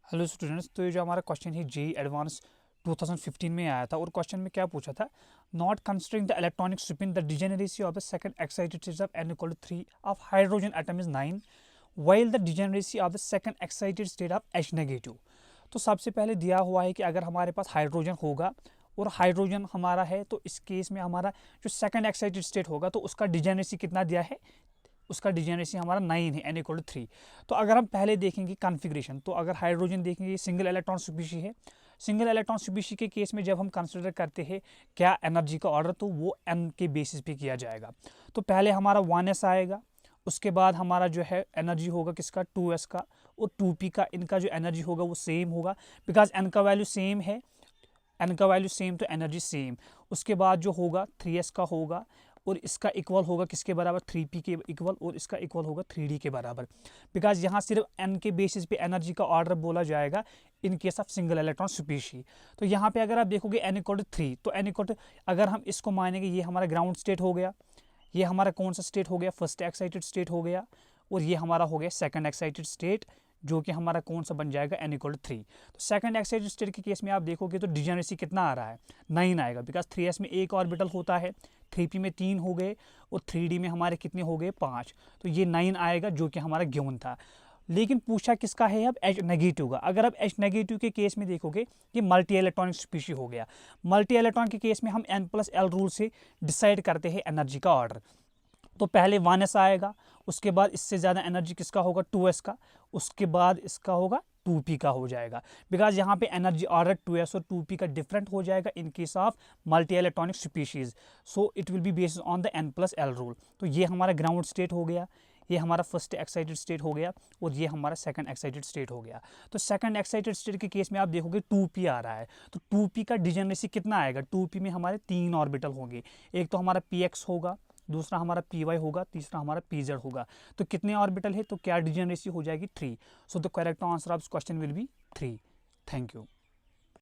Hello students, तो ये जो हमारा क्वेश्चन है जेई एडवांस 2015 में आया था और क्वेश्चन में क्या पूछा था। Not considering the electronic spin the degeneracy of the second excited state of n equal to 3 of hydrogen atom is 9 while the degeneracy of the second excited state of H negative. तो सबसे पहले दिया हुआ है कि अगर हमारे पास hydrogen होगा और हाइड्रोजन हमारा है तो इस केस में हमारा जो सेकंड एक्साइटेड स्टेट होगा तो उसका डिजेनरेसी कितना दिया है, उसका डिजेनरेसी हमारा 9 है, n इक्वल टू 3। तो अगर हम पहले देखेंगे कॉन्फ़िगरेशन, तो अगर हाइड्रोजन देखेंगे सिंगल इलेक्ट्रॉन स्पीशी है। सिंगल इलेक्ट्रॉन स्पीशी के केस में जब हम कंसिडर करते हैं क्या एनर्जी का ऑर्डर, तो वो n के बेसिस पे किया जाएगा। तो पहले हमारा 1s आएगा, उसके बाद हमारा जो है एनर्जी होगा किसका, 2s का, और 2p का। इनका जो एनर्जी होगा वो सेम होगा बिकॉज n का वैल्यू सेम है, n का वैल्यू सेम तो एनर्जी सेम। उसके बाद जो होगा 3s का होगा और इसका इक्वल होगा किसके बराबर, 3p के इक्वल, और इसका इक्वल होगा 3d के बराबर। बिकॉज यहाँ सिर्फ n के बेसिस पे एनर्जी का ऑर्डर बोला जाएगा in case of single electron species. तो यहाँ पे अगर आप देखोगे n इक्वल टू 3, तो n इक्वल टू, अगर हम इसको मानेंगे ये हमारा ग्राउंड स्टेट हो गया, ये हमारा कौन सा स्टेट हो गया, फर्स्ट एक्साइटेड स्टेट हो गया, और ये हमारा हो गया सेकंड एक्साइटेड स्टेट, जो कि हमारा कौन सा बन जाएगा, n इक्वल टू 3। तो सेकंड एक्साइटेड स्टेट के केस में आप देखोगे तो डिजेनरेसी कितना आ रहा है, 9 आएगा बिकॉज 3s में एक ऑर्बिटल होता है, 3p में 3 हो गए, और 3d में हमारे कितने हो गए, 5। तो ये 9 आएगा जो कि हमारा गिवन था। लेकिन पूछा किसका है अब, H नेगेटिव का। अगर अब H नेगेटिव के केस में देखोगे कि मल्टी इलेक्ट्रॉनिक स्पीशी हो गया। मल्टी इलेक्ट्रॉन के केस में हम n+l रूल से डिसाइड करते हैं एनर्जी का ऑर्डर। तो पहले 1s आएगा, उसके बाद इससे ज़्यादा एनर्जी किसका होगा, 2s का, उसके बाद इसका होगा 2p का हो जाएगा। बिकॉज यहाँ पे एनर्जी ऑर्डर 2s और 2p का डिफरेंट हो जाएगा in case of multi electronic species. So it will be based on the n+l rule. तो ये हमारा ग्राउंड स्टेट हो गया, ये हमारा फर्स्ट एक्साइटेड स्टेट हो गया, और ये हमारा सेकंड एक्साइटेड स्टेट हो गया। तो सेकंड एक्साइटेड स्टेट के केस में आप देखोगे 2p आ रहा है, तो 2p का डिजेनरेसी कितना आएगा, 2p में हमारे 3 ऑर्बिटल होंगे। एक तो हमारा px होगा, दूसरा हमारा py होगा, तीसरा हमारा pz होगा। तो कितने ऑर्बिटल है, तो क्या डिजेनरेसी हो जाएगी, 3। So the correct answer of this question will be 3। Thank you.